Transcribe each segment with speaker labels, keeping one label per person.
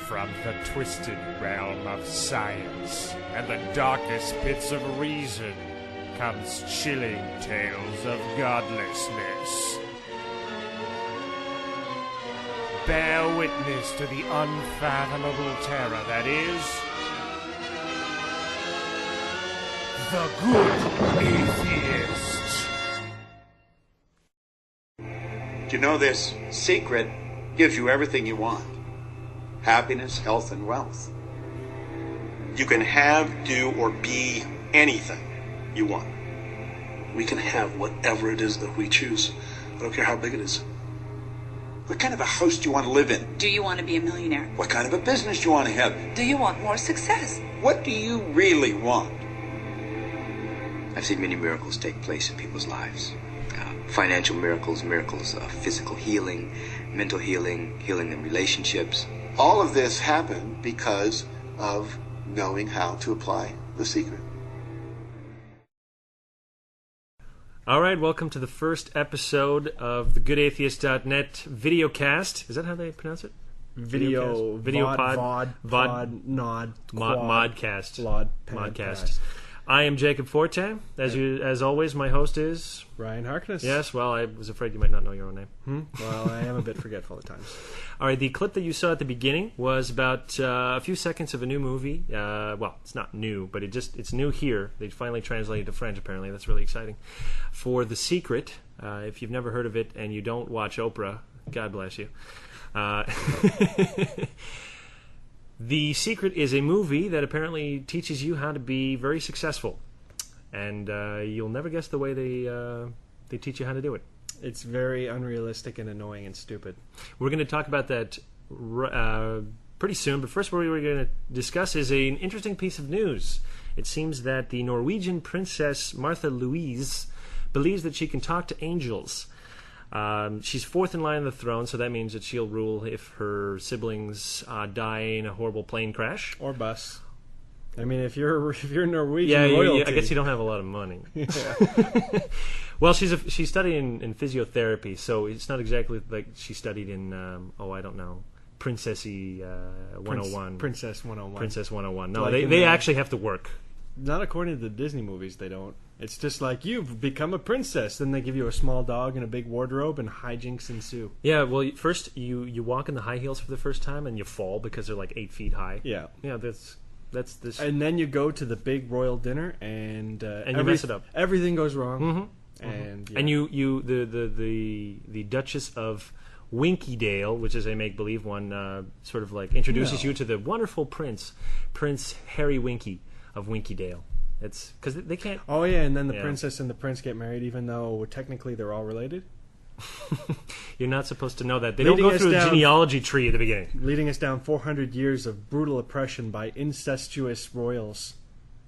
Speaker 1: From the twisted realm of science and the darkest pits of reason comes chilling tales of godlessness. Bear witness to the unfathomable terror that is the Good Atheist.
Speaker 2: Do you know this secret gives you everything you want? Happiness, health, and wealth. You can have, do, or be anything you want.
Speaker 3: We can have whatever it is that we choose. I don't care how big it is.
Speaker 2: What kind of a house do you want to live in?
Speaker 4: Do you want to be a millionaire?
Speaker 2: What kind of a business do you want to have?
Speaker 4: Do you want more success?
Speaker 2: What do you really want?
Speaker 5: I've seen many miracles take place in people's lives. Financial miracles, miracles of physical healing, mental healing, healing in relationships.
Speaker 6: All of this happened because of knowing how to apply the secret.
Speaker 7: All right, welcome to the first episode of the GoodAtheist.net videocast. Is that how they pronounce it?
Speaker 8: Video
Speaker 7: pod, modcast. I am Jacob Forte. As always, my host is
Speaker 8: Ryan Harkness.
Speaker 7: Yes, well, I was afraid you might not know your own name.
Speaker 8: Well, I am a bit forgetful at times.
Speaker 7: All right, the clip that you saw at the beginning was about a few seconds of a new movie. Well, it's not new, but it's new here. They finally translated to French, apparently. That's really exciting. For The Secret, if you've never heard of it and you don't watch Oprah, God bless you. The Secret is a movie that apparently teaches you how to be very successful. And you'll never guess the way they teach you how to do it.
Speaker 8: It's very unrealistic and annoying and stupid.
Speaker 7: We're going to talk about that pretty soon, but first what we're going to discuss is an interesting piece of news. It seems that the Norwegian princess Martha Louise believes that she can talk to angels. She's fourth in line on the throne, so that means that she'll rule if her siblings die in a horrible plane crash.
Speaker 8: Or bus. I mean, if you're Norwegian royalty...
Speaker 7: I guess you don't have a lot of money.
Speaker 8: Yeah.
Speaker 7: Well, she's studying in physiotherapy, so it's not exactly like she studied in, I don't know, Princessy 101.
Speaker 8: Princess 101.
Speaker 7: Princess 101. No,
Speaker 8: Like
Speaker 7: they actually have to work.
Speaker 8: Not according to the Disney movies, they don't. It's just like, you've become a princess. Then they give you a small dog and a big wardrobe, and hijinks ensue.
Speaker 7: Yeah, well, first you walk in the high heels for the first time, and you fall because they're like 8 feet high.
Speaker 8: Yeah.
Speaker 7: Yeah, that's this.
Speaker 8: And then you go to the big royal dinner, and
Speaker 7: you mess it up.
Speaker 8: Everything goes wrong.
Speaker 7: Mm-hmm.
Speaker 8: And
Speaker 7: yeah. And the Duchess of Winkydale, which is a make-believe one, sort of like introduces you to the wonderful Prince Harry Winky of Winkydale. It's because they can't.
Speaker 8: Oh yeah, and then the princess and the prince get married, even though technically they're all related.
Speaker 7: You're not supposed to know that. They don't go through a genealogy tree at the beginning.
Speaker 8: Leading us down 400 years of brutal oppression by incestuous royals.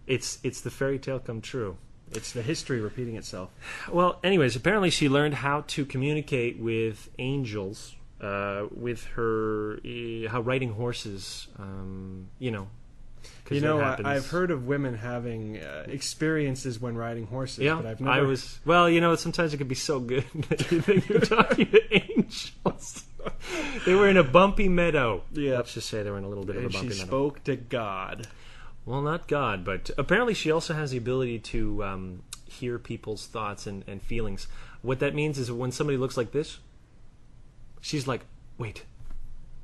Speaker 7: It's the fairy tale come true.
Speaker 8: It's the history repeating itself.
Speaker 7: Well, anyways, apparently she learned how to communicate with angels, with her, how riding horses,
Speaker 8: I've heard of women having experiences when riding horses.
Speaker 7: Yeah,
Speaker 8: but I've never...
Speaker 7: sometimes it could be so good that you think you're talking to angels. They were in a bumpy meadow.
Speaker 8: Yeah.
Speaker 7: Let's just say they were in a little bit of a bumpy meadow.
Speaker 8: She spoke to God.
Speaker 7: Well, not God, but apparently she also has the ability to hear people's thoughts and feelings. What that means is when somebody looks like this, she's like, wait,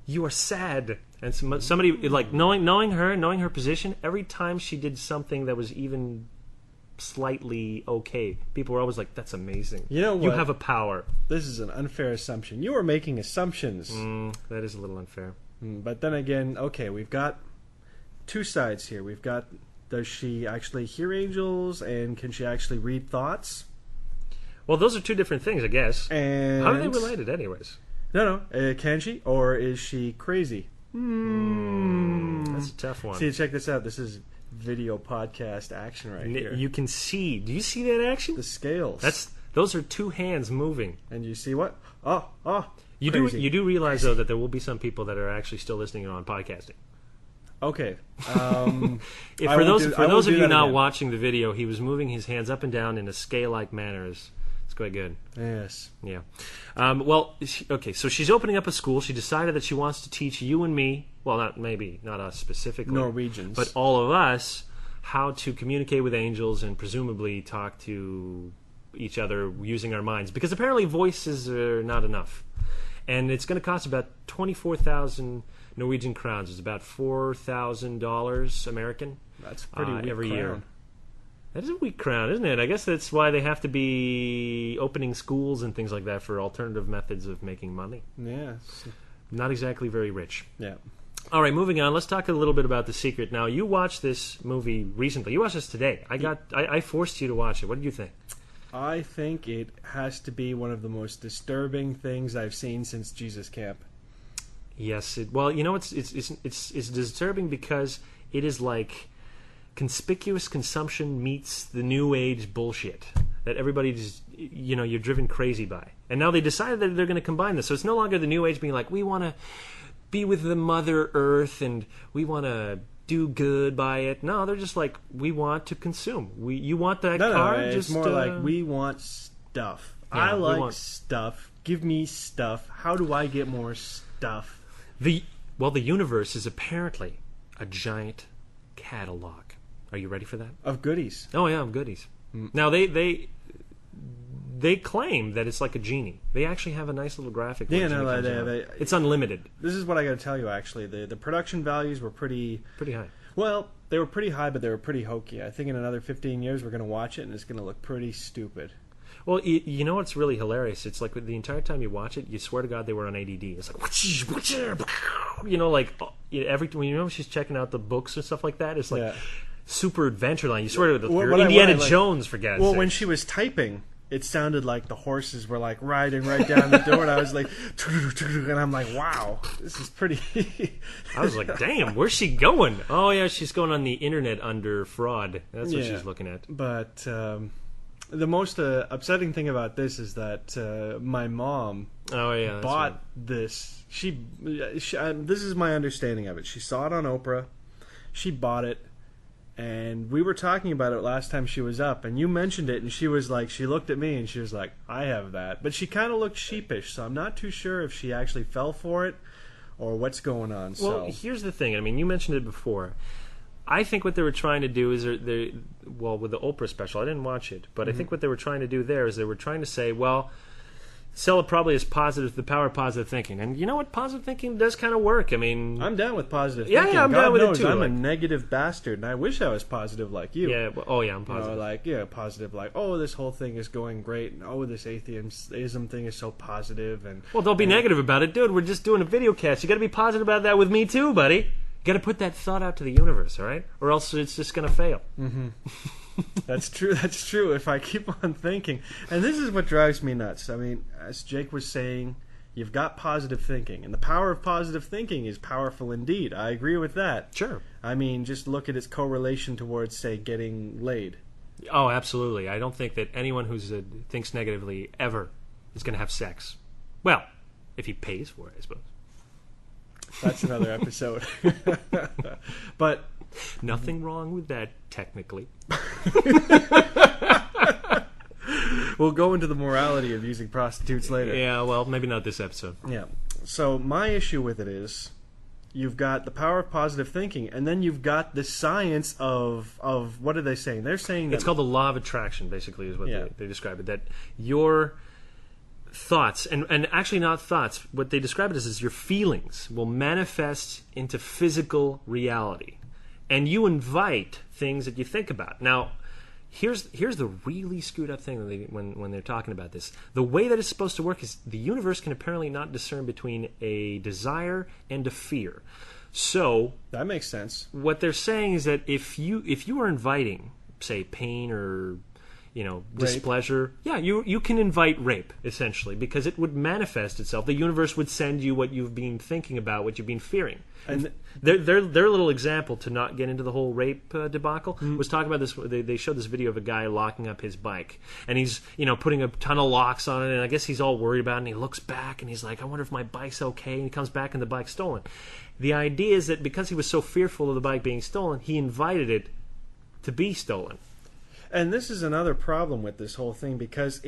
Speaker 7: you are sad. And somebody, like, knowing her position, every time she did something that was even slightly okay, people were always like, that's amazing.
Speaker 8: You know what?
Speaker 7: You have a power.
Speaker 8: This is an unfair assumption. You are making assumptions.
Speaker 7: That is a little unfair.
Speaker 8: But then again, okay, we've got two sides here. We've got, does she actually hear angels, and can she actually read thoughts?
Speaker 7: Well, those are two different things, I guess.
Speaker 8: And
Speaker 7: how are they related, anyways?
Speaker 8: No. Can she, or is she crazy?
Speaker 7: That's a tough one.
Speaker 8: See, check this out. This is video podcast action right here.
Speaker 7: You can see. Do you see that action?
Speaker 8: The scales.
Speaker 7: Those are two hands moving.
Speaker 8: And you see what? Oh.
Speaker 7: You
Speaker 8: crazy.
Speaker 7: do realize though that there will be some people that are actually still listening on podcasting.
Speaker 8: Okay.
Speaker 7: For those of you not watching the video, he was moving his hands up and down in a scale-like manner. It's quite good.
Speaker 8: Yes.
Speaker 7: Yeah. Okay, so she's opening up a school. She decided that she wants to teach you and me, well, not us specifically,
Speaker 8: Norwegians,
Speaker 7: but all of us, how to communicate with angels and presumably talk to each other using our minds. Because apparently voices are not enough. And it's going to cost about 24,000 Norwegian crowns. It's about $4,000 American.
Speaker 8: That's a pretty weak
Speaker 7: every
Speaker 8: crown.
Speaker 7: year. That is a weak crown, isn't it? I guess that's why they have to be opening schools and things like that for alternative methods of making money.
Speaker 8: Yes.
Speaker 7: Not exactly very rich.
Speaker 8: Yeah.
Speaker 7: All right, moving on. Let's talk a little bit about The Secret. Now, you watched this movie recently. You watched this today. I forced you to watch it. What did you think?
Speaker 8: I think it has to be one of the most disturbing things I've seen since Jesus Camp.
Speaker 7: Yes. Well, you know, it's disturbing because it is like conspicuous consumption meets the new age bullshit that everybody just, you're driven crazy by. And now they decided that they're going to combine this. So it's no longer the new age being like, we want to be with the Mother Earth and we want to do good by it. No, they're just like, we want to consume. You want that car?
Speaker 8: It's
Speaker 7: just
Speaker 8: more like, we want stuff.
Speaker 7: Yeah,
Speaker 8: I like stuff. Give me stuff. How do I get more stuff?
Speaker 7: The universe is apparently a giant catalog. Are you ready for that?
Speaker 8: Of goodies.
Speaker 7: Oh yeah, of goodies. Now they claim that it's like a genie. They actually have a nice little graphic.
Speaker 8: Yeah, no,
Speaker 7: it's unlimited.
Speaker 8: This is what I got to tell you. Actually, the production values were pretty
Speaker 7: high.
Speaker 8: Well, they were pretty high, but they were pretty hokey. I think in another 15 years we're going to watch it, and it's going to look pretty stupid.
Speaker 7: Well, you know what's really hilarious? It's like the entire time you watch it, you swear to God they were on ADD. It's like, when she's checking out the books and stuff like that, it's like super adventure line. You swear to you're Indiana Jones, for God's sake.
Speaker 8: Well, when she was typing, it sounded like the horses were like riding right down the door, and I was like, and I'm like, wow, this is pretty.
Speaker 7: I was like, damn, where's she going? Oh yeah, she's going on the internet under fraud. That's what she's looking at.
Speaker 8: But the most upsetting thing about this is that my mom bought this. This is my understanding of it. She saw it on Oprah. She bought it. And we were talking about it last time she was up, and you mentioned it, and she was like, she looked at me, and she was like, I have that. But she kind of looked sheepish, so I'm not too sure if she actually fell for it or what's going on.
Speaker 7: Well, here's the thing. I mean, you mentioned it before. I think what they were trying to do is, with the Oprah special, I didn't watch it, but I think what they were trying to do there is they were trying to say, well, sell it probably as the power of positive thinking. And you know what? Positive thinking does kind of work. I mean,
Speaker 8: I'm down with positive thinking.
Speaker 7: Yeah, I'm down with it too.
Speaker 8: I'm a negative bastard, and I wish I was positive like you.
Speaker 7: Yeah, I'm positive.
Speaker 8: Positive like, oh, this whole thing is going great, and oh, this atheism thing is so positive. And
Speaker 7: well, don't be negative about it, dude. We're just doing a video cast. You got to be positive about that with me too, buddy. You got to put that thought out to the universe, all right? Or else it's just going to fail.
Speaker 8: Mm-hmm. That's true. That's true. If I keep on thinking, and this is what drives me nuts. I mean, as Jake was saying, you've got positive thinking, and the power of positive thinking is powerful indeed. I agree with that.
Speaker 7: Sure.
Speaker 8: I mean, just look at its correlation towards, say, getting laid.
Speaker 7: Oh, absolutely. I don't think that anyone who thinks negatively ever is going to have sex. Well, if he pays for it, I suppose.
Speaker 8: That's another episode. But
Speaker 7: nothing wrong with that, technically.
Speaker 8: We'll go into the morality of using prostitutes later.
Speaker 7: Yeah, well, maybe not this episode.
Speaker 8: Yeah. So my issue with it is, you've got the power of positive thinking, and then you've got the science of what are they saying? They're saying that
Speaker 7: it's called the law of attraction, basically, is what they describe it. That your thoughts, and actually not thoughts, what they describe it as is your feelings will manifest into physical reality. And you invite things that you think about. Now, here's the really screwed up thing when they're talking about this. The way that it's supposed to work is the universe can apparently not discern between a desire and a fear. So
Speaker 8: that makes sense.
Speaker 7: What they're saying is that if you are inviting, say, pain or displeasure, you can invite rape, essentially, because it would manifest itself. The universe would send you what you've been thinking about, what you've been fearing. And their little example, to not get into the whole rape debacle, was talking about this. They showed this video of a guy locking up his bike, and he's putting a ton of locks on it, and I guess he's all worried about it, and he looks back, and he's like, I wonder if my bike's okay, and he comes back, and the bike's stolen. The idea is that because he was so fearful of the bike being stolen, he invited it to be stolen.
Speaker 8: And this is another problem with this whole thing, because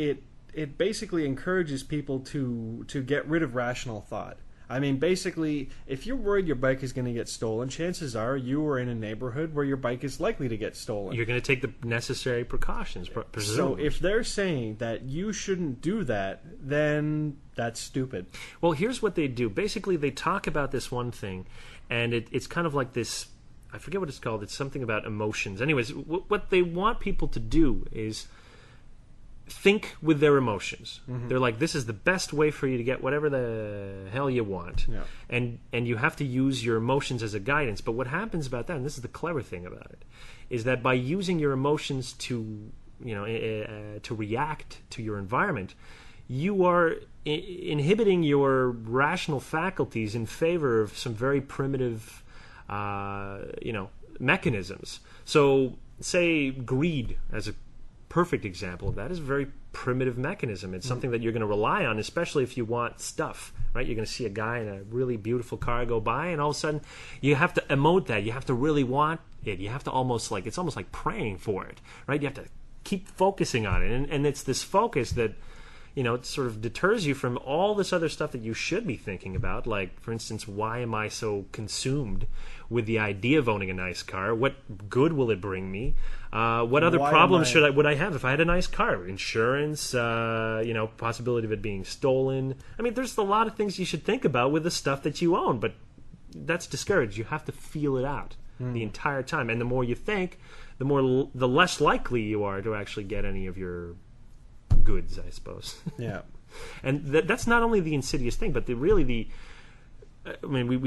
Speaker 8: it basically encourages people to get rid of rational thought. I mean, basically, if you're worried your bike is going to get stolen, chances are you are in a neighborhood where your bike is likely to get stolen.
Speaker 7: You're going to take the necessary precautions, presumably.
Speaker 8: So if they're saying that you shouldn't do that, then that's stupid.
Speaker 7: Well, here's what they do. Basically, they talk about this one thing, and it's kind of like this, I forget what it's called. It's something about emotions. Anyways, what they want people to do is think with their emotions. Mm-hmm. They're like, this is the best way for you to get whatever the hell you want. Yeah. And you have to use your emotions as a guidance. But what happens about that, and this is the clever thing about it, is that by using your emotions to, to react to your environment, you are inhibiting your rational faculties in favor of some very primitive, mechanisms. So, say greed as a perfect example of that is a very primitive mechanism. It's something that you're going to rely on, especially if you want stuff, right? You're going to see a guy in a really beautiful car go by, and all of a sudden you have to emote that. You have to really want it. You have to it's almost like praying for it, right? You have to keep focusing on it. And it's this focus that, it sort of deters you from all this other stuff that you should be thinking about. Like, for instance, why am I so consumed with the idea of owning a nice car? What good will it bring me? What other problems would I have if I had a nice car? Insurance, possibility of it being stolen. I mean, there's a lot of things you should think about with the stuff that you own, but that's discouraged. You have to feel it out the entire time. And the more you think, the less likely you are to actually get any of your goods, I suppose.
Speaker 8: Yeah.
Speaker 7: And that's not only the insidious thing, but we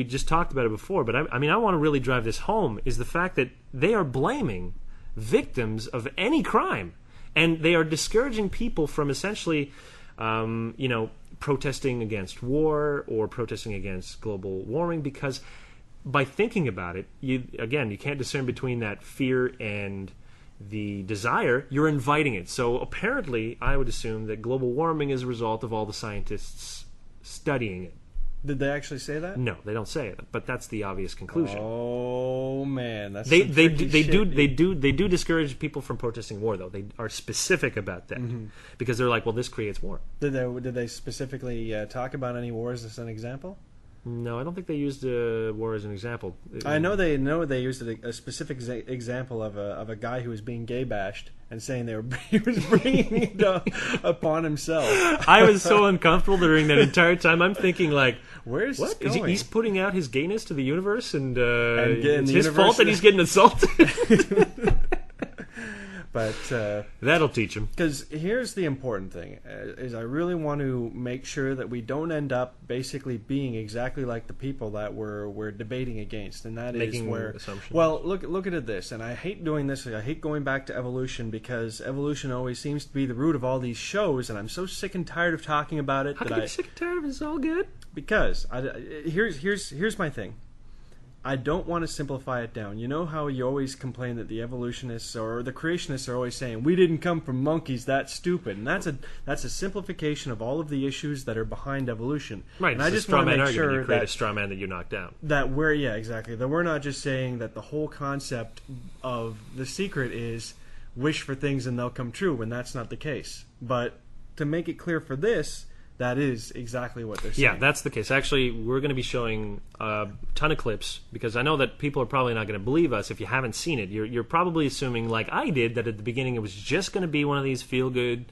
Speaker 7: just talked about it before, but I want to really drive this home, is the fact that they are blaming victims of any crime, and they are discouraging people from essentially protesting against war or protesting against global warming, because by thinking about it, you can't discern between that fear and the desire. You're inviting it. So apparently, I would assume that global warming is a result of all the scientists studying it.
Speaker 8: Did they actually say that?
Speaker 7: No, they don't say it, but that's the obvious conclusion.
Speaker 8: Oh man, that's
Speaker 7: they do discourage people from protesting war, though. They are specific about that because they're like, well, this creates war.
Speaker 8: Did they specifically talk about any wars as an example?
Speaker 7: No, I don't think they used war as an example.
Speaker 8: I know they used a specific example of a guy who was being gay bashed and saying he was bringing it upon himself.
Speaker 7: I was so uncomfortable during that entire time. I'm thinking, like,
Speaker 8: where's this going?
Speaker 7: He's putting out his gayness to the universe, and
Speaker 8: it's
Speaker 7: his fault that he's getting assaulted.
Speaker 8: But
Speaker 7: that'll teach him.
Speaker 8: Because here's the important thing: is I really want to make sure that we don't end up basically being exactly like the people that we're debating against, and that
Speaker 7: Making
Speaker 8: is where.
Speaker 7: Assumptions.
Speaker 8: Well, look at this, and I hate doing this. I hate going back to evolution, because evolution always seems to be the root of all these shows, and I'm so sick and tired of talking about it.
Speaker 7: How can you be sick and tired of it? It's all good.
Speaker 8: Because here's my thing. I don't want to simplify it down. You know how you always complain that the evolutionists or the creationists are always saying, we didn't come from monkeys, that's stupid. And that's a simplification of all of the issues that are behind evolution.
Speaker 7: Right,
Speaker 8: and
Speaker 7: it's
Speaker 8: I just
Speaker 7: a straw
Speaker 8: want to
Speaker 7: man
Speaker 8: make
Speaker 7: argument.
Speaker 8: sure
Speaker 7: You create
Speaker 8: that,
Speaker 7: a straw man that you knock down.
Speaker 8: That we're not just saying that the whole concept of The Secret is wish for things and they'll come true, when that's not the case. But to make it clear for this, that is exactly what they're saying.
Speaker 7: Yeah, that's the case. Actually, we're going to be showing a ton of clips, because I know that people are probably not going to believe us if you haven't seen it. You're probably assuming, like I did, that at the beginning it was just going to be one of these feel-good,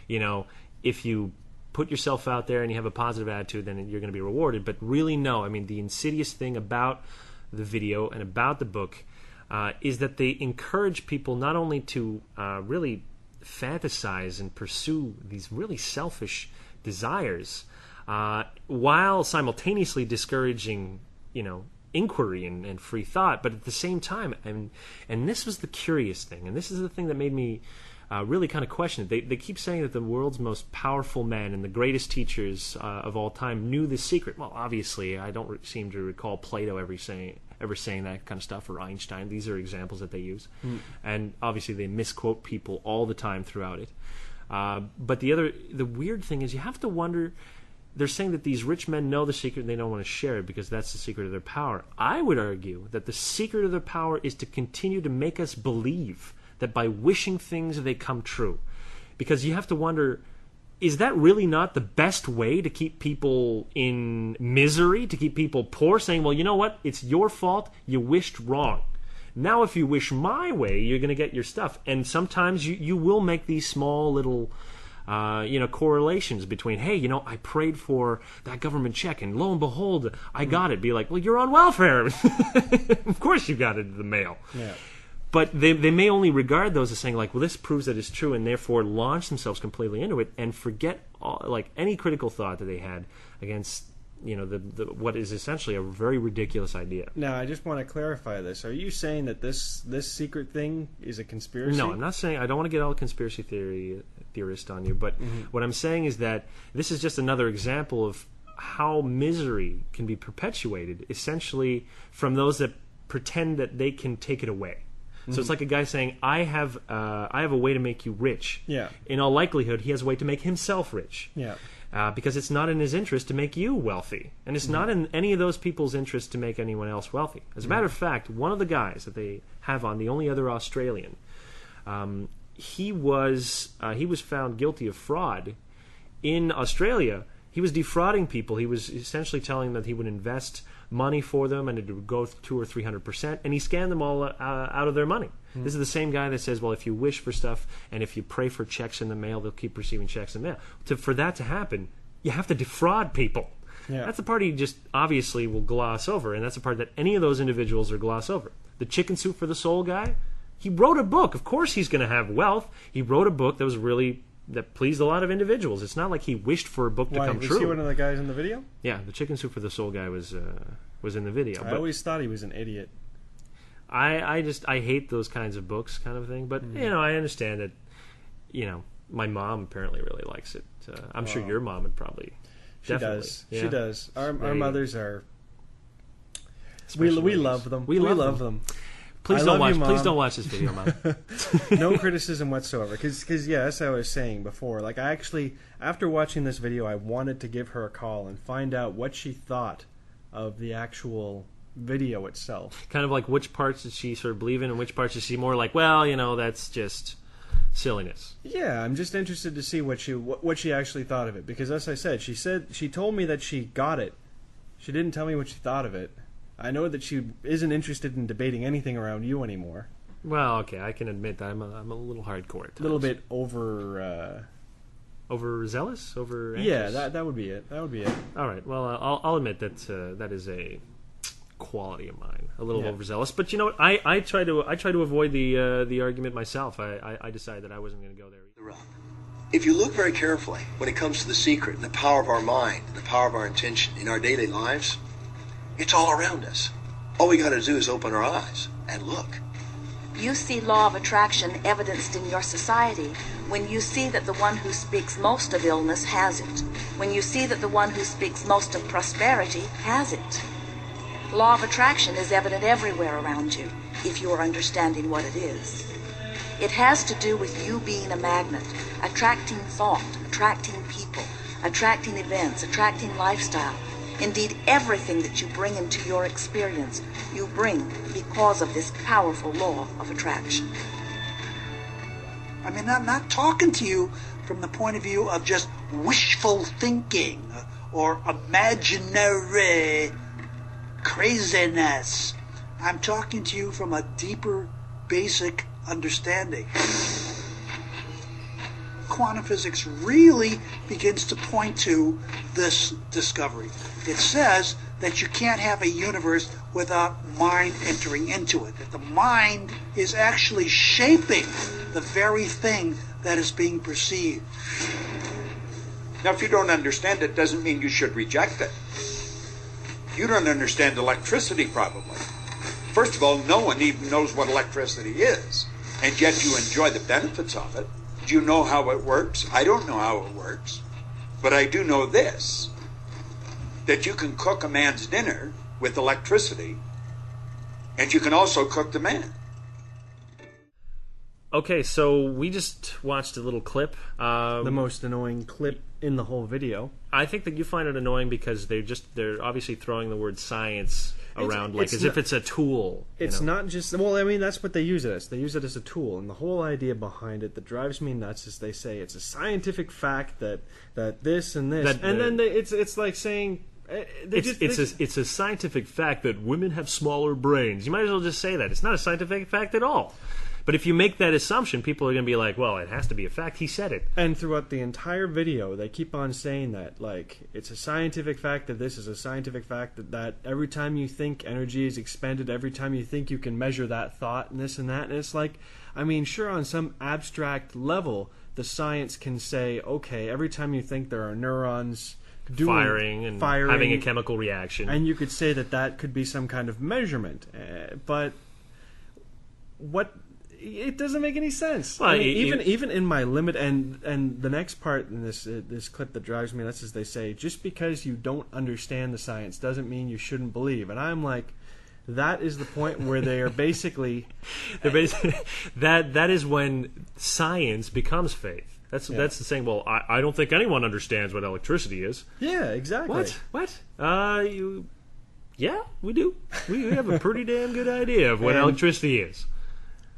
Speaker 7: if you put yourself out there and you have a positive attitude, then you're going to be rewarded. But really, no. I mean, the insidious thing about the video and about the book is that they encourage people not only to really fantasize and pursue these really selfish desires, while simultaneously discouraging, inquiry and free thought. But at the same time, and this was the curious thing, and this is the thing that made me really kind of question it. They keep saying that the world's most powerful men and the greatest teachers of all time knew the secret. Well, obviously, I don't seem to recall Plato ever saying that kind of stuff, or Einstein. These are examples that they use. And obviously they misquote people all the time throughout it. But the weird thing is, you have to wonder, they're saying that these rich men know the secret and they don't want to share it because that's the secret of their power. I would argue that the secret of their power is to continue to make us believe that by wishing things they come true. Because you have to wonder, is that really not the best way to keep people in misery, to keep people poor, saying, well, you know what, it's your fault, you wished wrong. Now if you wish my way, you're going to get your stuff. And sometimes you will make these small little correlations between, hey, I prayed for that government check, and lo and behold, I got it. Be like, well, you're on welfare. Of course you got it in the mail.
Speaker 8: Yeah.
Speaker 7: But they may only regard those as saying, like, well, this proves that it's true, and therefore launch themselves completely into it and forget any critical thought that they had against what is essentially a very ridiculous idea.
Speaker 8: Now, I just want to clarify this. Are you saying that this secret thing is a conspiracy?
Speaker 7: No, I'm not saying. I don't want to get all conspiracy theorist on you, but what I'm saying is that this is just another example of how misery can be perpetuated, essentially from those that pretend that they can take it away. So it's like a guy saying, I have a way to make you rich.
Speaker 8: Yeah.
Speaker 7: In all likelihood, he has a way to make himself rich.
Speaker 8: Yeah.
Speaker 7: Because it's not in his interest to make you wealthy. And it's not in any of those people's interest to make anyone else wealthy. As a matter of fact, one of the guys that they have on, the only other Australian, he was found guilty of fraud in Australia. He was defrauding people. He was essentially telling them that he would invest money for them and it would go 200 or 300%, and he scammed them all out of their money. This is the same guy that says, well, if you wish for stuff and if you pray for checks in the mail, they'll keep receiving checks in the mail. For that to happen, you have to defraud people.
Speaker 8: Yeah.
Speaker 7: That's the part he just obviously will gloss over, and that's the part that any of those individuals are gloss over. The chicken soup for the soul guy, he wrote a book. Of course he's going to have wealth. He wrote a book that pleased a lot of individuals. It's not like he wished for a book to come true.
Speaker 8: Was he one of the guys in the video?
Speaker 7: Yeah, the chicken soup for the soul guy was in the video.
Speaker 8: I always thought he was an idiot.
Speaker 7: I hate those kinds of books, kind of thing. But I understand that. My mom apparently really likes it. I'm sure your mom would probably.
Speaker 8: She
Speaker 7: definitely.
Speaker 8: does.
Speaker 7: Yeah.
Speaker 8: She does. Our mothers are. We love them. We love them.
Speaker 7: Please don't watch this video, Mom.
Speaker 8: No criticism whatsoever. Because as I was saying before, like, I actually, after watching this video, I wanted to give her a call and find out what she thought of the actual video itself.
Speaker 7: Kind of like, which parts did she sort of believe in and which parts is she more like, well, that's just silliness.
Speaker 8: Yeah, I'm just interested to see what she actually thought of it. Because as I said, she told me that she got it. She didn't tell me what she thought of it. I know that she isn't interested in debating anything around you anymore.
Speaker 7: Well, okay, I can admit that I'm a little hardcore at times.
Speaker 8: A little bit overzealous,
Speaker 7: over anxious?
Speaker 8: Yeah, that would be it. That would be it.
Speaker 7: All right. Well, I'll admit that that is a quality of mine, a little overzealous. But you know what? I try to avoid the argument myself. I decided that I wasn't going to go there either.
Speaker 9: If you look very carefully, when it comes to the secret and the power of our mind, and the power of our intention in our daily lives, it's all around us. All we got to do is open our eyes and look.
Speaker 10: You see law of attraction evidenced in your society when you see that the one who speaks most of illness has it. When you see that the one who speaks most of prosperity has it. Law of attraction is evident everywhere around you, if you are understanding what it is. It has to do with you being a magnet, attracting thought, attracting people, attracting events, attracting lifestyle. Indeed, everything that you bring into your experience, you bring because of this powerful law of attraction.
Speaker 11: I mean, I'm not talking to you from the point of view of just wishful thinking or imaginary craziness. I'm talking to you from a deeper, basic understanding. Quantum physics really begins to point to this discovery. It says that you can't have a universe without mind entering into it. That the mind is actually shaping the very thing that is being perceived.
Speaker 2: Now, if you don't understand it, doesn't mean you should reject it. You don't understand electricity, probably. First of all, no one even knows what electricity is, and yet you enjoy the benefits of it. Do you know how it works? I don't know how it works, but I do know this, that you can cook a man's dinner with electricity, and you can also cook the man.
Speaker 7: Okay, so we just watched a little clip.
Speaker 8: The most annoying clip in the whole video.
Speaker 7: I think that you find it annoying because they're obviously throwing the word science around as if it's a tool.
Speaker 8: It's not just... Well, I mean, that's what they use it as. They use it as a tool. And the whole idea behind it that drives me nuts is they say it's a scientific fact that this and this. It's like saying...
Speaker 7: It's a scientific fact that women have smaller brains. You might as well just say that. It's not a scientific fact at all. But if you make that assumption, people are going to be like, well, it has to be a fact. He said it.
Speaker 8: And throughout the entire video, they keep on saying that. Like, it's a scientific fact that this is a scientific fact that every time you think energy is expended, every time you think you can measure that thought and this and that. And it's like, I mean, sure, on some abstract level, the science can say, okay, every time you think there are neurons...
Speaker 7: firing and having a chemical reaction.
Speaker 8: And you could say that could be some kind of measurement. But what... It doesn't make any sense. Well, I mean, even in my limit, and the next part in this clip that drives me nuts is they say, just because you don't understand the science doesn't mean you shouldn't believe. And I'm like, that is the point where they are basically...
Speaker 7: that is when science becomes faith. That's the saying, well, I don't think anyone understands what electricity is.
Speaker 8: Yeah, exactly.
Speaker 7: What? Yeah, we do. We have a pretty damn good idea of what electricity is.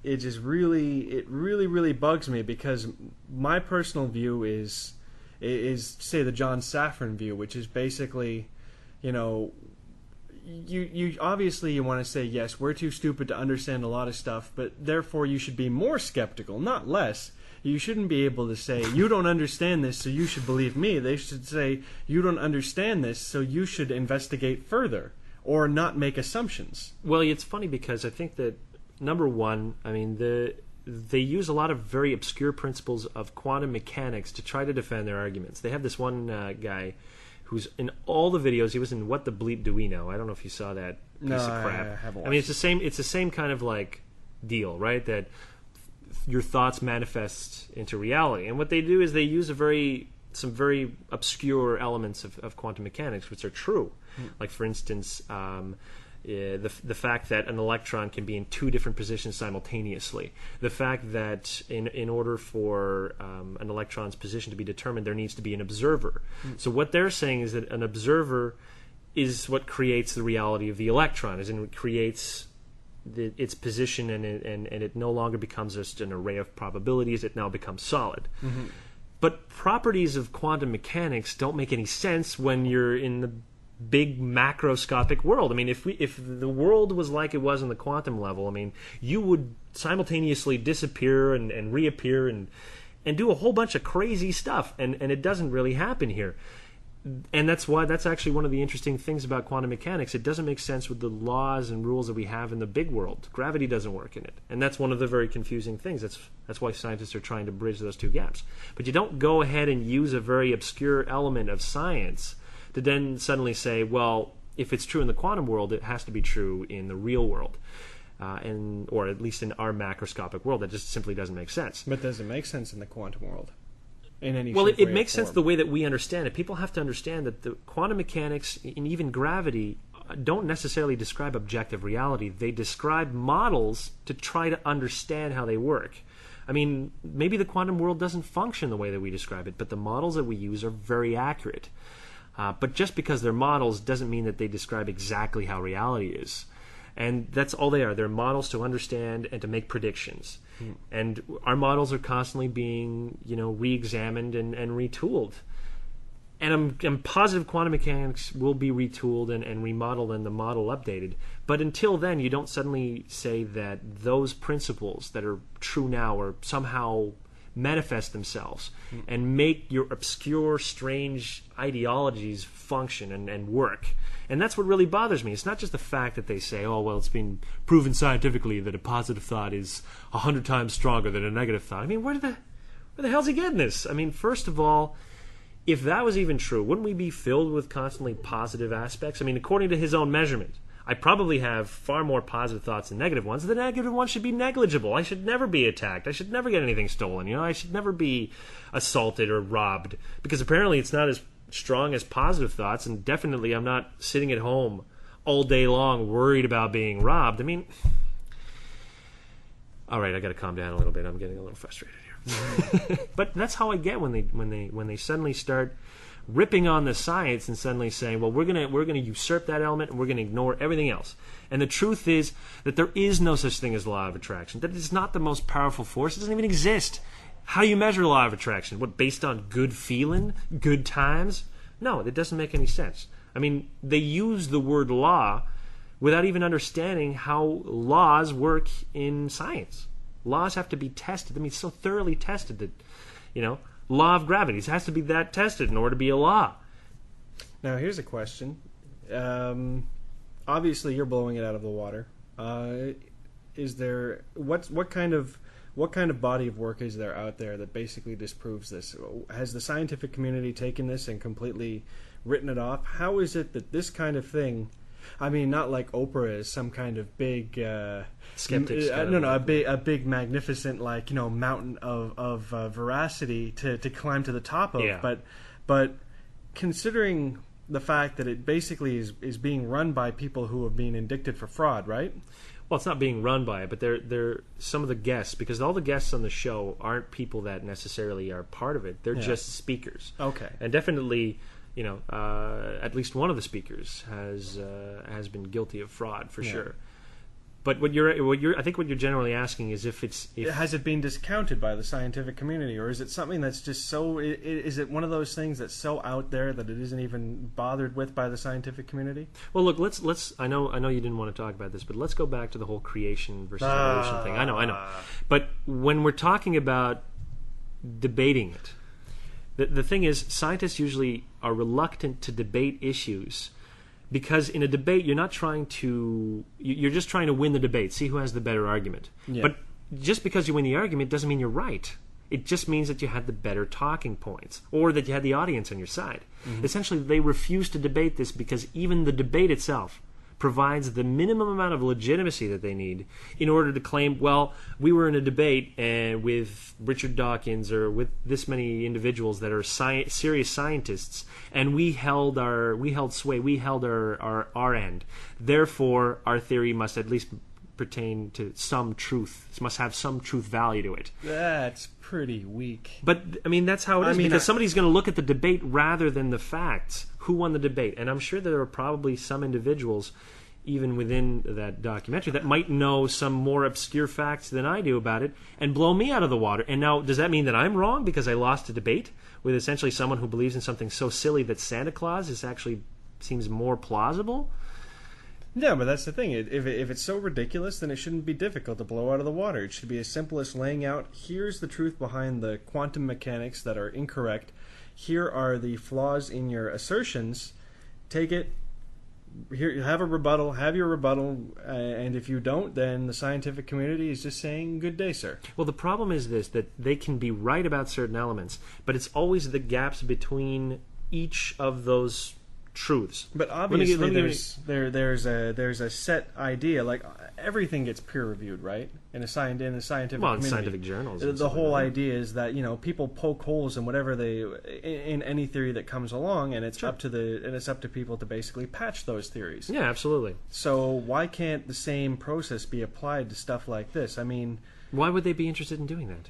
Speaker 8: It just really bugs me because my personal view is say the John Safran view, which is basically, you obviously you want to say, yes, we're too stupid to understand a lot of stuff, but therefore you should be more skeptical, not less. You shouldn't be able to say, you don't understand this, so you should believe me. They should say, you don't understand this, so you should investigate further or not make assumptions.
Speaker 7: Well, it's funny because I think that number one, I mean, they use a lot of very obscure principles of quantum mechanics to try to defend their arguments. They have this one guy who's in all the videos. He was in What the Bleep Do We Know? I don't know if you saw that piece of crap.
Speaker 8: I haven't watched.
Speaker 7: I mean, it's the same kind of like deal, right? That your thoughts manifest into reality. And what they do is they use some very obscure elements of quantum mechanics, which are true. Like, for instance... the fact that an electron can be in two different positions simultaneously. The fact that in order for an electron's position to be determined, there needs to be an observer. So what they're saying is that an observer is what creates the reality of the electron, as in it creates its position, and it no longer becomes just an array of probabilities. It now becomes solid. Mm-hmm. But properties of quantum mechanics don't make any sense when you're in the big macroscopic world. I mean, if the world was like it was in the quantum level, I mean, you would simultaneously disappear and reappear and do a whole bunch of crazy stuff, and it doesn't really happen here. And that's actually one of the interesting things about quantum mechanics. It doesn't make sense with the laws and rules that we have in the big world. Gravity doesn't work in it, and that's one of the very confusing things. That's why scientists are trying to bridge those two gaps. But you don't go ahead and use a very obscure element of science to then suddenly say, well, if it's true in the quantum world, it has to be true in the real world, or at least in our macroscopic world. That just simply doesn't make sense.
Speaker 8: But does it make sense in the quantum world?
Speaker 7: Well, it makes sense the way that we understand it. People have to understand that the quantum mechanics and even gravity don't necessarily describe objective reality. They describe models to try to understand how they work. I mean, maybe the quantum world doesn't function the way that we describe it, but the models that we use are very accurate. But just because they're models doesn't mean that they describe exactly how reality is. And that's all they are. They're models to understand and to make predictions. And our models are constantly being, re-examined and retooled. And I'm positive quantum mechanics will be retooled and remodeled and the model updated. But until then, you don't suddenly say that those principles that are true now are somehow manifest themselves and make your obscure, strange ideologies function and work. And that's what really bothers me. It's not just the fact that they say, oh, well, it's been proven scientifically that a positive thought is 100 times stronger than a negative thought. I mean, where the hell's he getting this? I mean, first of all, if that was even true, wouldn't we be filled with constantly positive aspects? I mean, according to his own measurement, I probably have far more positive thoughts than negative ones. The negative ones should be negligible. I should never be attacked. I should never get anything stolen. I should never be assaulted or robbed, because apparently it's not as strong as positive thoughts, and definitely I'm not sitting at home all day long worried about being robbed. I mean, All right, I got to calm down a little bit. I'm getting a little frustrated here. But that's how I get when they suddenly start ripping on the science and suddenly saying, well, we're gonna usurp that element and we're gonna ignore everything else. And the truth is that there is no such thing as the law of attraction. That it's not the most powerful force. It doesn't even exist. How do you measure the law of attraction? What, based on good feeling, good times? No, it doesn't make any sense. I mean, they use the word law without even understanding how laws work in science. Laws have to be tested. I mean, so thoroughly tested that, law of gravity has to be that tested in order to be a law.
Speaker 8: Now, here's a question. Obviously, you're blowing it out of the water. Is there what kind of body of work is there out there that basically disproves this? Has the scientific community taken this and completely written it off? How is it that this kind of thing? I mean, not like Oprah is some kind of big
Speaker 7: skeptics.
Speaker 8: A big magnificent mountain of veracity to climb to the top of.
Speaker 7: Yeah.
Speaker 8: But considering the fact that it basically is being run by people who have been indicted for fraud, right?
Speaker 7: Well, it's not being run by it, but they're some of the guests, because all the guests on the show aren't people that necessarily are part of it. They're just speakers.
Speaker 8: Okay.
Speaker 7: And definitely, at least one of the speakers has been guilty of fraud for sure. But I think what you're generally asking is if
Speaker 8: has it been discounted by the scientific community, or is it something that's just so? Is it one of those things that's so out there that it isn't even bothered with by the scientific community?
Speaker 7: Well, look, let's. I know you didn't want to talk about this, but let's go back to the whole creation versus evolution thing. I know. But when we're talking about debating it, the thing is, scientists usually are reluctant to debate issues. Because in a debate, you're just trying to win the debate, see who has the better argument.
Speaker 8: Yeah.
Speaker 7: But just because you win the argument doesn't mean you're right. It just means that you had the better talking points, or that you had the audience on your side. Mm-hmm. Essentially, they refuse to debate this because even the debate itself provides the minimum amount of legitimacy that they need in order to claim, well, we were in a debate with Richard Dawkins or with this many individuals that are serious scientists, and we held sway, we held our end. Therefore, our theory must at least pertain to some truth. It must have some truth value to it.
Speaker 8: That's pretty weak.
Speaker 7: But, I mean, that's how it is, because somebody's going to look at the debate rather than the facts. Who won the debate? And I'm sure there are probably some individuals, even within that documentary, that might know some more obscure facts than I do about it and blow me out of the water. And now, does that mean that I'm wrong because I lost a debate with essentially someone who believes in something so silly that Santa Claus seems more plausible?
Speaker 8: Yeah, but that's the thing. If it's so ridiculous, then it shouldn't be difficult to blow out of the water. It should be as simple as laying out, here's the truth behind the quantum mechanics that are incorrect. Here are the flaws in your assertions. Take it. Here, have your rebuttal, and if you don't, then the scientific community is just saying, good day, sir.
Speaker 7: Well, the problem is this, that they can be right about certain elements, but it's always the gaps between each of those truths.
Speaker 8: But obviously, there's a set idea. Like everything gets peer reviewed, right? In a scientific community.
Speaker 7: In scientific journals.
Speaker 8: The whole idea is that people poke holes in whatever in any theory that comes along, and it's up to people to basically patch those theories.
Speaker 7: Yeah, absolutely.
Speaker 8: So why can't the same process be applied to stuff like this? I mean,
Speaker 7: why would they be interested in doing that?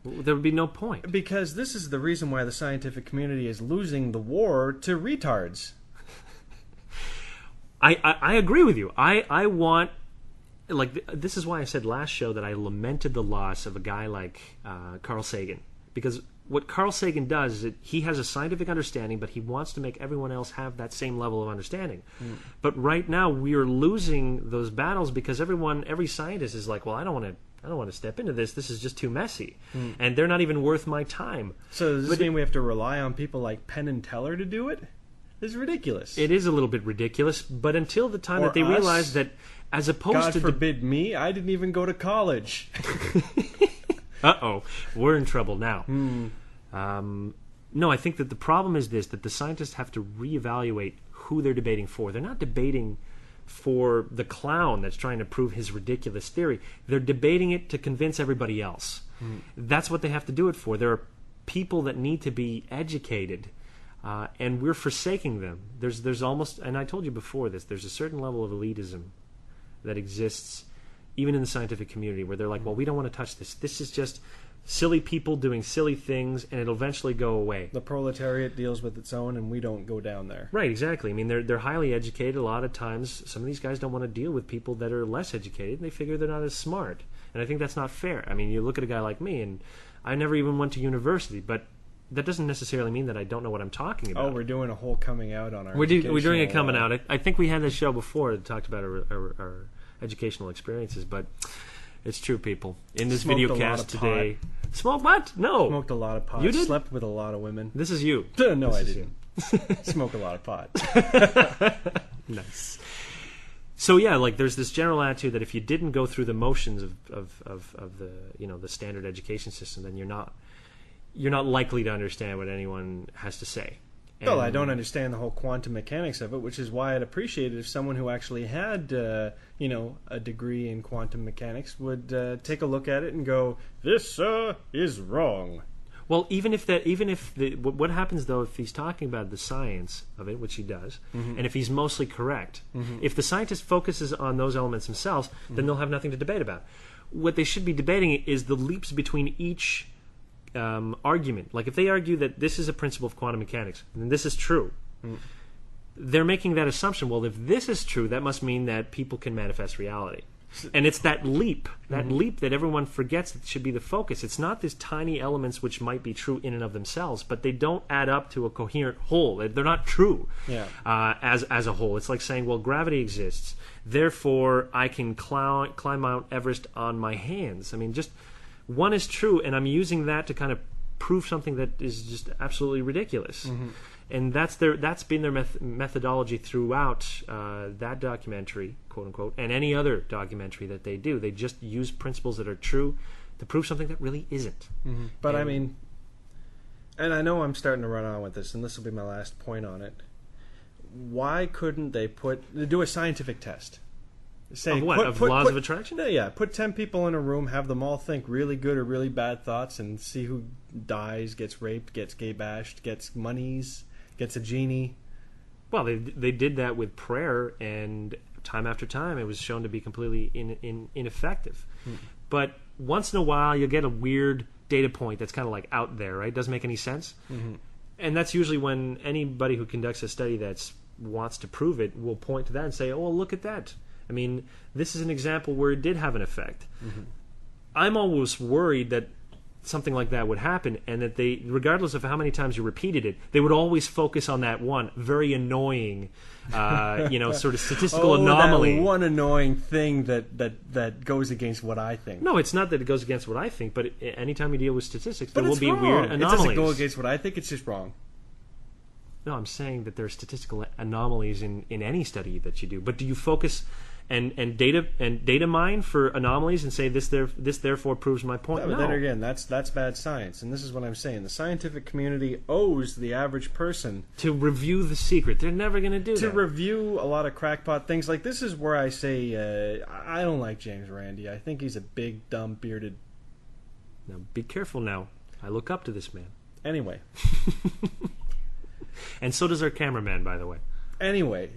Speaker 7: There would be no point.
Speaker 8: Because this is the reason why the scientific community is losing the war to retards.
Speaker 7: I agree with you. I want, this is why I said last show that I lamented the loss of a guy like Carl Sagan. Because what Carl Sagan does is that he has a scientific understanding, but he wants to make everyone else have that same level of understanding. But right now we are losing those battles because every scientist is like, well, I don't want to step into this. This is just too messy. And they're not even worth my time.
Speaker 8: So does this mean we have to rely on people like Penn and Teller to do it? This is ridiculous.
Speaker 7: It is a little bit ridiculous, but until the time that they realize that as opposed to...
Speaker 8: God forbid me, I didn't even go to college.
Speaker 7: Uh-oh, we're in trouble now. No, I think that the problem is this, that the scientists have to reevaluate who they're debating for. They're not debating for the clown that's trying to prove his ridiculous theory. They're debating it to convince everybody else. That's what they have to do it for. There are people that need to be educated, and we're forsaking them. There's almost, and I told you before this, there's a certain level of elitism that exists even in the scientific community, where they're like, well, we don't want to touch this. This is just silly people doing silly things, and it'll eventually go away.
Speaker 8: The proletariat deals with its own, and we don't go down there.
Speaker 7: Right, exactly. I mean, they're highly educated. A lot of times, some of these guys don't want to deal with people that are less educated, and they figure they're not as smart. And I think that's not fair. I mean, you look at a guy like me, and I never even went to university, but that doesn't necessarily mean that I don't know what I'm talking about.
Speaker 8: Oh, we're doing a whole coming out on our
Speaker 7: We're doing a coming out. I think we had this show before that talked about our educational experiences, but it's true, people. In this video cast today... Smoke what? No.
Speaker 8: Smoked a lot of pot.
Speaker 7: You did?
Speaker 8: Slept with a lot of women.
Speaker 7: This is you.
Speaker 8: No, I didn't. Smoke a lot of pot.
Speaker 7: Nice. So yeah, like there's this general attitude that if you didn't go through the motions of the the standard education system, then you're not likely to understand what anyone has to say.
Speaker 8: Well, I don't understand the whole quantum mechanics of it, which is why I'd appreciate it if someone who actually had, a degree in quantum mechanics would take a look at it and go, "This is wrong."
Speaker 7: Well, what happens though if he's talking about the science of it, which he does, and if he's mostly correct, if the scientist focuses on those elements themselves, then they'll have nothing to debate about. What they should be debating is the leaps between each argument. Like if they argue that this is a principle of quantum mechanics and this is true, they're making that assumption. Well, if this is true, that must mean that people can manifest reality. And it's that leap that everyone forgets that should be the focus. It's not these tiny elements which might be true in and of themselves, but they don't add up to a coherent whole. They're not true as a whole. It's like saying, well, gravity exists, therefore I can climb Mount Everest on my hands. I mean, just one is true, and I'm using that to kind of prove something that is just absolutely ridiculous. And that's been their methodology throughout that documentary, quote unquote, and any other documentary that they do. They just use principles that are true to prove something that really isn't.
Speaker 8: But I mean, and I know I'm starting to run on with this, and this will be my last point on it. Why couldn't they do a scientific test?
Speaker 7: Say, of what? Of laws of attraction?
Speaker 8: Yeah, put 10 people in a room, have them all think really good or really bad thoughts, and see who dies, gets raped, gets gay bashed, gets monies, gets a genie.
Speaker 7: Well, they did that with prayer, and time after time it was shown to be completely ineffective. But once in a while you'll get a weird data point that's kind of like out there, right? Doesn't make any sense. And that's usually when anybody who conducts a study that wants to prove it will point to that and say, oh, well, look at that. I mean, this is an example where it did have an effect. I'm always worried that something like that would happen, and that they, regardless of how many times you repeated it, they would always focus on that one very annoying, sort of statistical anomaly.
Speaker 8: That one annoying thing that goes against what I think.
Speaker 7: No, it's not that it goes against what I think, but anytime you deal with statistics, there will be weird anomalies.
Speaker 8: It doesn't go against what I think, it's just wrong.
Speaker 7: No, I'm saying that there are statistical anomalies in any study that you do. But do you focus and data mine for anomalies and say this therefore proves my point?
Speaker 8: No. Then again, that's bad science, and this is what I'm saying. The scientific community owes the average person
Speaker 7: to review the secret. They're never going to do that.
Speaker 8: To review a lot of crackpot things. Like, this is where I say I don't like James Randi. I think he's a big, dumb, bearded...
Speaker 7: Now, be careful now. I look up to this man.
Speaker 8: Anyway.
Speaker 7: And so does our cameraman, by the way.
Speaker 8: Anyway,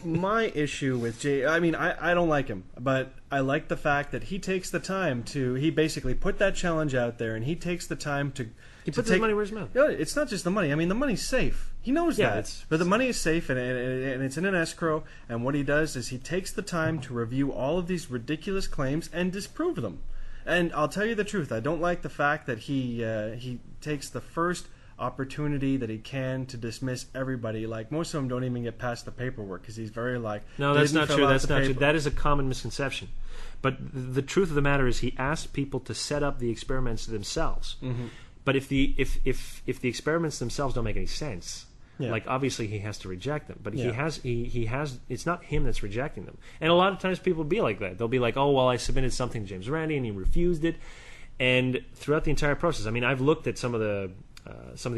Speaker 8: my issue with Jay... I mean, I don't like him, but I like the fact that he takes the time to... He basically put that challenge out there, and he takes the time to...
Speaker 7: He puts his money where his mouth.
Speaker 8: Yeah, it's not just the money. I mean, the money's safe. He knows that. But the money is safe, and it's in an escrow, and what he does is he takes the time to review all of these ridiculous claims and disprove them. And I'll tell you the truth, I don't like the fact that he takes the first opportunity that he can to dismiss everybody. Like, most of them don't even get past the paperwork because he's very like,
Speaker 7: no, that's not true. That's not true. That is a common misconception. But the truth of the matter is, he asked people to set up the experiments themselves. But if the experiments themselves don't make any sense, like, obviously he has to reject them. But he has. It's not him that's rejecting them. And a lot of times people will be like that. They'll be like, oh, well, I submitted something to James Randi and he refused it. And throughout the entire process, I mean, I've looked at some of the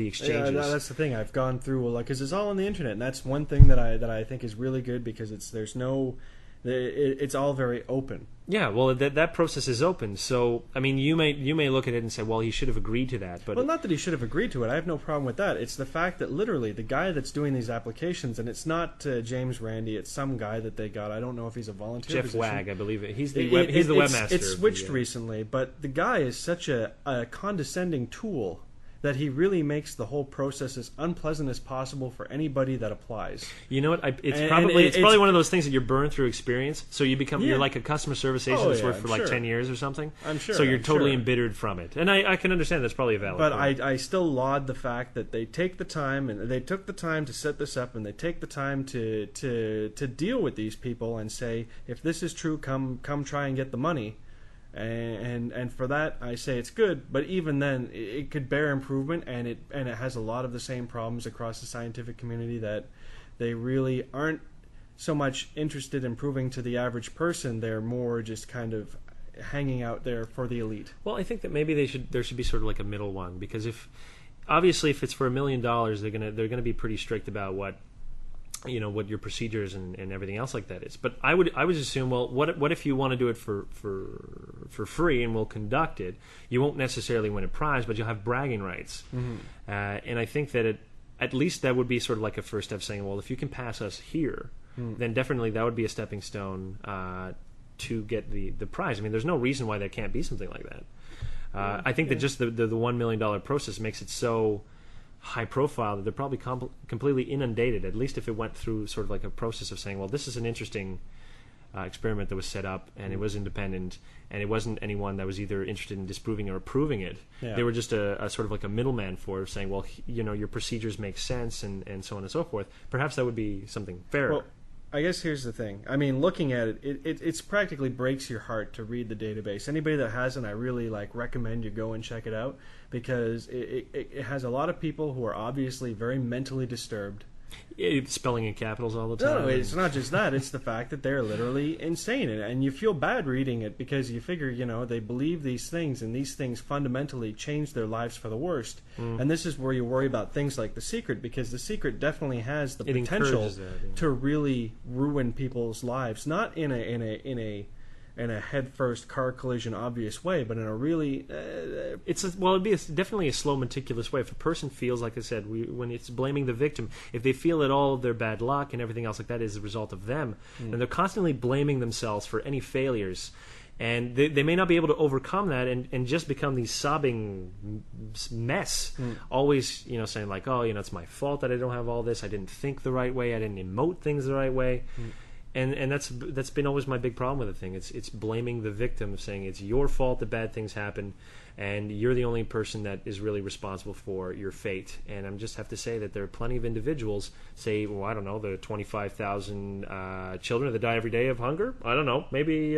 Speaker 7: exchanges.
Speaker 8: Yeah, that's the thing. I've gone through, like, because it's all on the internet, and that's one thing that I think is really good, because there's no It's all very open.
Speaker 7: Yeah, well, that process is open. So, I mean, you may look at it and say, well, he should have agreed to that. But
Speaker 8: well, not that he should have agreed to it. I have no problem with that. It's the fact that literally the guy that's doing these applications, and it's not James Randi, it's some guy that they got. I don't know if he's a volunteer.
Speaker 7: Jeff Wagg, I believe it. He's the webmaster.
Speaker 8: It's switched recently, but the guy is such a condescending tool that he really makes the whole process as unpleasant as possible for anybody that applies.
Speaker 7: You know what? It's probably one of those things that you're burned through experience. So you become you're like a customer service agent that's worked for like 10 years or something.
Speaker 8: I'm sure.
Speaker 7: So you're totally embittered from it, and I can understand that's probably a valid.
Speaker 8: But
Speaker 7: point.
Speaker 8: I still laud the fact that they take the time, and they took the time to set this up, and they take the time to deal with these people and say, if this is true, come try and get the money. And for that, I say it's good. But even then, it could bear improvement, and it has a lot of the same problems across the scientific community that they really aren't so much interested in proving to the average person. They're more just kind of hanging out there for the elite.
Speaker 7: Well, I think that maybe there should be sort of like a middle one, because if it's for $1 million, they're gonna be pretty strict about what your procedures and everything else like that is. But I would assume, well, what if you want to do it for free and we'll conduct it? You won't necessarily win a prize, but you'll have bragging rights. Mm-hmm. And I think that at least that would be sort of like a first step, saying, well, if you can pass us here, then definitely that would be a stepping stone to get the prize. I mean, there's no reason why there can't be something like that. I think that just the $1 million process makes it so high profile that they're probably completely inundated, at least if it went through sort of like a process of saying, well, this is an interesting experiment that was set up, and it was independent, and it wasn't anyone that was either interested in disproving or approving it. They were just a sort of like a middleman for saying, well, your procedures make sense, and so on and so forth. Perhaps that would be something fairer.
Speaker 8: Well, I guess here's the thing. I mean, looking at it, it's practically breaks your heart to read the database. Anybody that hasn't, I really recommend you go and check it out, because it has a lot of people who are obviously very mentally disturbed.
Speaker 7: Spelling in capitals all the time.
Speaker 8: No, it's not just that. It's the fact that they're literally insane. And you feel bad reading it, because you figure, they believe these things, and these things fundamentally change their lives for the worst. And this is where you worry about things like The Secret, because The Secret definitely has the potential to really ruin people's lives. Not in a head-first car collision obvious way, but in a really
Speaker 7: it'd be definitely a slow, meticulous way. If a person feels, like I said, when it's blaming the victim, if they feel that all of their bad luck and everything else like that is a result of them, then they're constantly blaming themselves for any failures, and they may not be able to overcome that, and just become these sobbing mess, always saying like, oh, it's my fault that I don't have all this, I didn't think the right way, I didn't emote things the right way. And that's been always my big problem with the thing. It's blaming the victim, saying it's your fault that bad things happen, and you're the only person that is really responsible for your fate. And I just have to say that there are plenty of individuals, say, well, I don't know, the 25,000 children that die every day of hunger. I don't know. Maybe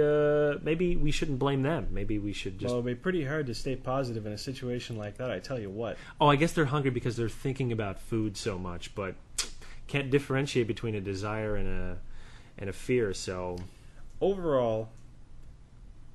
Speaker 7: we shouldn't blame them. Maybe we should just.
Speaker 8: Well, it'd be pretty hard to stay positive in a situation like that. I tell you what.
Speaker 7: Oh, I guess they're hungry because they're thinking about food so much, but can't differentiate between a desire and a fear. So
Speaker 8: overall,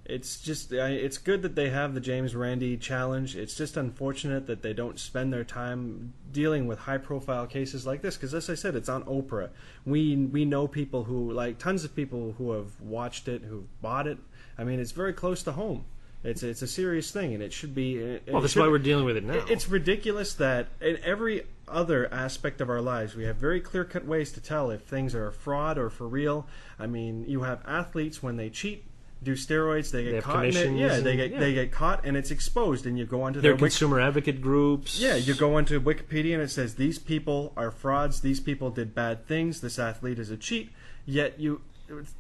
Speaker 8: it's good that they have the James Randi challenge. It's just unfortunate that they don't spend their time dealing with high profile cases like this, because as I said, it's on Oprah. We know people who, tons of people who have watched it, who've bought it. I mean, it's very close to home. It's a serious thing, and it should be.
Speaker 7: Well, that's why we're dealing with it now.
Speaker 8: It's ridiculous that in every other aspect of our lives, we have very clear-cut ways to tell if things are a fraud or for real. I mean, you have athletes, when they cheat, do steroids, they get caught in it. They get caught, and it's exposed, and you go onto
Speaker 7: their consumer advocate groups.
Speaker 8: Yeah, you go onto Wikipedia, and it says these people are frauds, these people did bad things, this athlete is a cheat, yet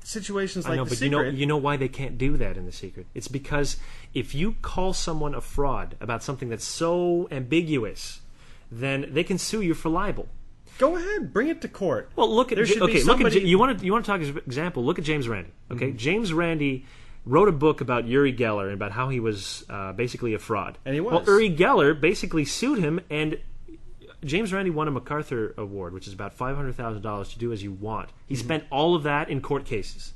Speaker 8: situations like The Secret.
Speaker 7: You know why they can't do that in The Secret? It's because if you call someone a fraud about something that's so ambiguous, then they can sue you for libel.
Speaker 8: Go ahead, bring it to court.
Speaker 7: Well, look at you want to talk as an example. Look at James Randi. Okay, James Randi wrote a book about Uri Geller and about how he was basically a fraud.
Speaker 8: And he was.
Speaker 7: Well, Uri Geller basically sued him, and James Randi won a MacArthur Award, which is about $500,000 to do as you want. He spent all of that in court cases.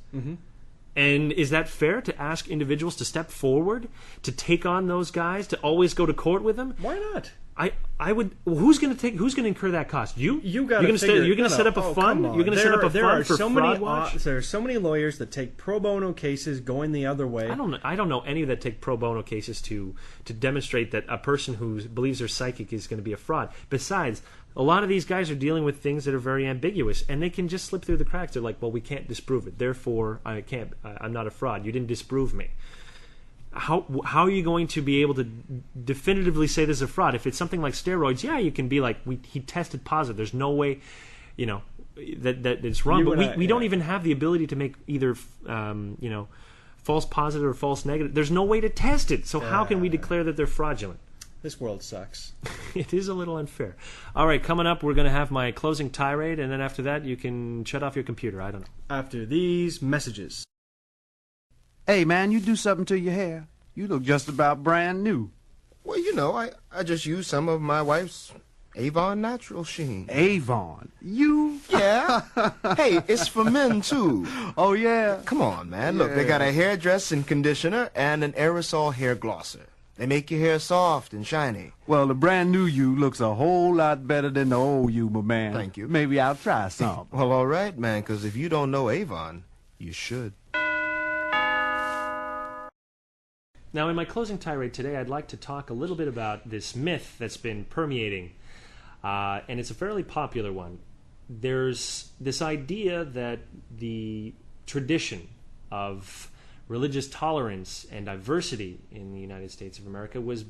Speaker 7: And is that fair to ask individuals to step forward, to take on those guys, to always go to court with them?
Speaker 8: Why not?
Speaker 7: I would. Who's going to incur that cost? You
Speaker 8: got to figure.
Speaker 7: You're going to set up a fund. You're going to set up a fund for fraud watch.
Speaker 8: There are so many lawyers that take pro bono cases going the other way.
Speaker 7: I don't know any that take pro bono cases to demonstrate that a person who believes they're psychic is going to be a fraud. Besides, a lot of these guys are dealing with things that are very ambiguous, and they can just slip through the cracks. They're like, well, we can't disprove it, therefore I can't. I'm not a fraud. You didn't disprove me. How are you going to be able to definitively say this is a fraud? If it's something like steroids, yeah, you can be like, he tested positive. There's no way, that it's wrong. But we don't even have the ability to make either, false positive or false negative. There's no way to test it. So how can we declare that they're fraudulent?
Speaker 8: This world sucks.
Speaker 7: It is a little unfair. All right, coming up, we're going to have my closing tirade, and then after that, you can shut off your computer. I don't know.
Speaker 8: After these messages.
Speaker 12: Hey, man, you do something to your hair. You look just about brand new.
Speaker 13: Well, I just used some of my wife's Avon Natural Sheen.
Speaker 12: Avon? You?
Speaker 13: Yeah. Hey, it's for men, too.
Speaker 12: Oh, yeah?
Speaker 13: Come on, man. Look, they got a hairdressing conditioner and an aerosol hair glosser. They make your hair soft and shiny.
Speaker 12: Well, the brand new you looks a whole lot better than the old you, my man.
Speaker 13: Thank you.
Speaker 12: Maybe I'll try some.
Speaker 13: Well, all right, man, because if you don't know Avon, you should.
Speaker 7: Now, in my closing tirade today, I'd like to talk a little bit about this myth that's been permeating, and it's a fairly popular one. There's this idea that the tradition of religious tolerance and diversity in the United States of America was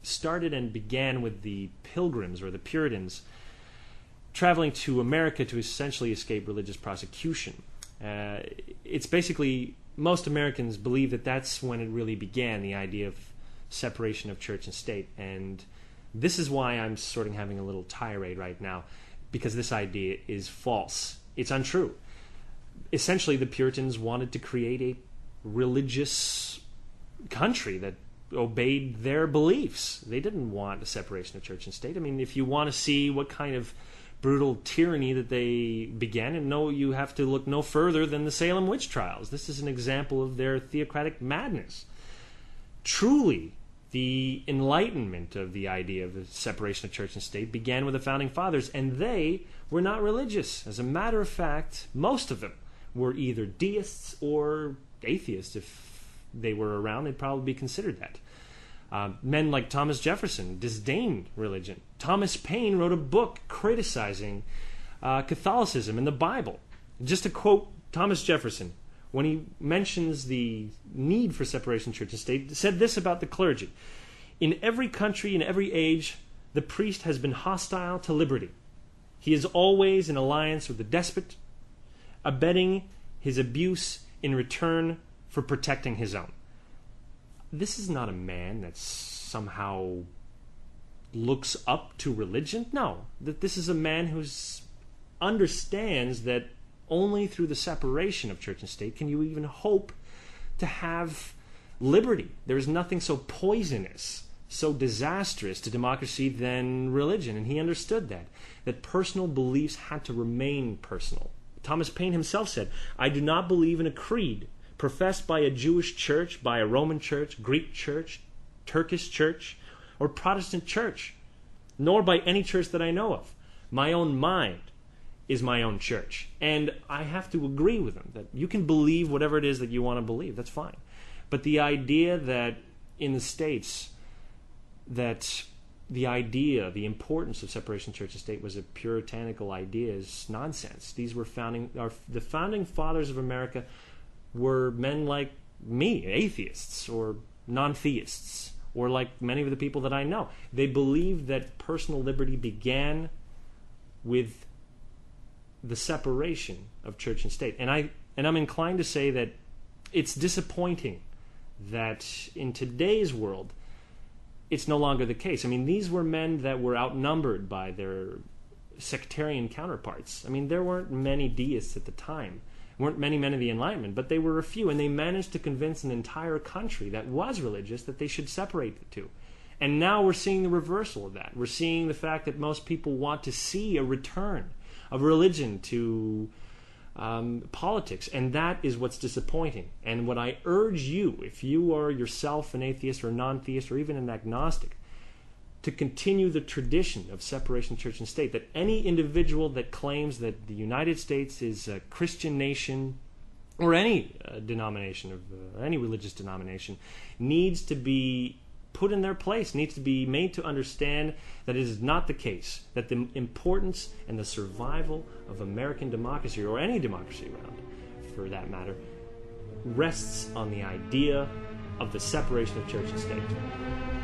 Speaker 7: started and began with the Pilgrims, or the Puritans, traveling to America to essentially escape religious prosecution. It's basically... Most Americans believe that that's when it really began, the idea of separation of church and state. And this is why I'm sort of having a little tirade right now, because this idea is false. It's untrue. Essentially, the Puritans wanted to create a religious country that obeyed their beliefs. They didn't want a separation of church and state. I mean, if you want to see what kind of brutal tyranny that they began, and you have to look no further than the Salem witch trials. This is an example of their theocratic madness. Truly, the enlightenment of the idea of the separation of church and state began with the Founding Fathers, and they were not religious. As a matter of fact, most of them were either deists or atheists. If they were around, they'd probably be considered that. Men like Thomas Jefferson disdained religion. Thomas Paine wrote a book criticizing Catholicism and the Bible. Just to quote Thomas Jefferson, when he mentions the need for separation of church and state, said this about the clergy: "In every country, in every age, the priest has been hostile to liberty. He is always in alliance with the despot, abetting his abuse in return for protecting his own." This is not a man that somehow looks up to religion. No, that this is a man who understands that only through the separation of church and state can you even hope to have liberty. There is nothing so poisonous, so disastrous to democracy than religion, and he understood that personal beliefs had to remain personal. Thomas Paine himself said, "I do not believe in a creed professed by a Jewish church, by a Roman church, Greek church, Turkish church, or Protestant church, nor by any church that I know of. My own mind is my own church." And I have to agree with him that you can believe whatever it is that you want to believe. That's fine. But the idea that in the States, that the importance of separation of church and state was a puritanical idea is nonsense. These were the founding fathers of America were men like me, atheists or non-theists, or like many of the people that I know. They believed that personal liberty began with the separation of church and state. And I'm inclined to say that it's disappointing that in today's world it's no longer the case. I mean, these were men that were outnumbered by their sectarian counterparts. I mean, there weren't many deists at the time. Weren't many men of the Enlightenment, but they were a few, and they managed to convince an entire country that was religious that they should separate the two. And now we're seeing the reversal of that. We're seeing the fact that most people want to see a return of religion to politics, and that is what's disappointing. And what I urge you, if you are yourself an atheist or non-theist or even an agnostic, to continue the tradition of separation of church and state, that any individual that claims that the United States is a Christian nation, or any denomination, of any religious denomination, needs to be put in their place, needs to be made to understand that it is not the case, that the importance and the survival of American democracy, or any democracy around for that matter, rests on the idea of the separation of church and state.